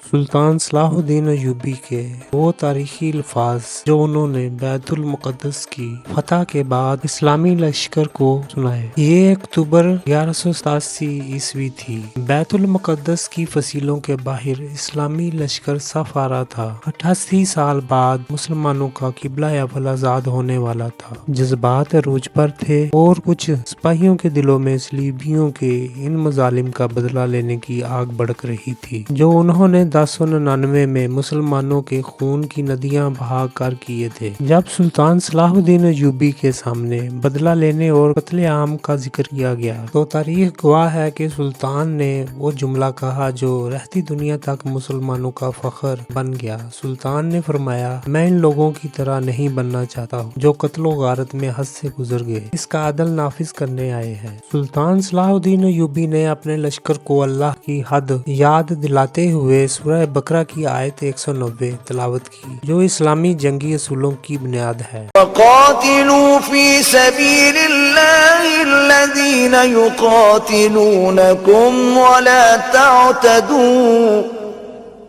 सुल्तान Salahuddin Ayyubi के वो तारीखी अल्फाज जो उन्होंने बैतुल मुक़द्दस की फतह के बाद इस्लामी लश्कर को सुनाए। ये अक्टूबर 1187 ईस्वी थी। बैतुल मुक़द्दस की फसीलों के बाहर इस्लामी लश्कर सफ आ रहा था। 88 साल बाद मुसलमानों का किबला अव्वल आज़ाद होने वाला था। जज्बात अरूज पर थे और कुछ सिपाहियों के दिलों में सलीबियों के इन मजालिम का बदला लेने की आग भड़क रही थी जो उन्होंने 1099 में मुसलमानों के खून की नदियां बहा कर किए थे। जब सुल्तान सलाहुद्दीन अय्यूबी के सामने बदला लेने और कत्ले आम का जिक्र किया गया तो तारीख गवाह है कि सुल्तान ने वो जुमला कहा जो रहती दुनिया तक मुसलमानों का फख्र बन गया। सुल्तान ने फरमाया, मैं इन लोगों की तरह नहीं बनना चाहता हूँ जो कत्लो गारत में हद से गुजर गए, इसका अदल नाफिज करने आए हैं। सुल्तान सलाहुद्दीन अय्यूबी ने अपने लश्कर को अल्लाह की हद याद दिलाते हुए सूरह बकरा की आयत 190 तिलावत की जो इस्लामी जंगी असूलों की बुनियाद है। वक़ातिलू फी सबीलिल्लाहि अल्लज़ीना युक़ातिलूनकुम वला तअतदू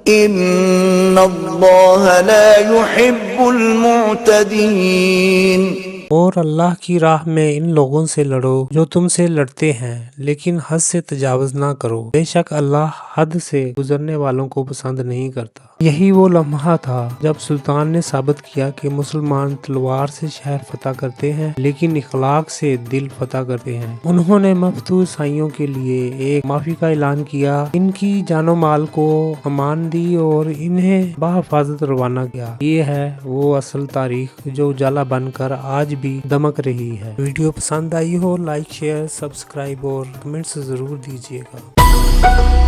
इन्नल्लाहा ला युहिब्बुल मुअतदीन। और अल्लाह की राह में इन लोगों से लड़ो जो तुमसे लड़ते हैं, लेकिन हद से तजावुज ना करो। बेशक अल्लाह हद से गुजरने वालों को पसंद नहीं करता। यही वो लम्हा था जब सुल्तान ने साबित किया कि मुसलमान तलवार से शहर फतह करते हैं लेकिन इखलाक से दिल फतह करते हैं। उन्होंने मफतूह ईसाइयों के लिए एक माफी का ऐलान किया, इनकी जानो माल को अमान दी और इन्हें बाहिफाजत रवाना किया। ये है वो असल तारीख जो उजाला बनकर आज भी दमक रही है। वीडियो पसंद आई हो लाइक शेयर सब्सक्राइब और कमेंट्स जरूर दीजिएगा।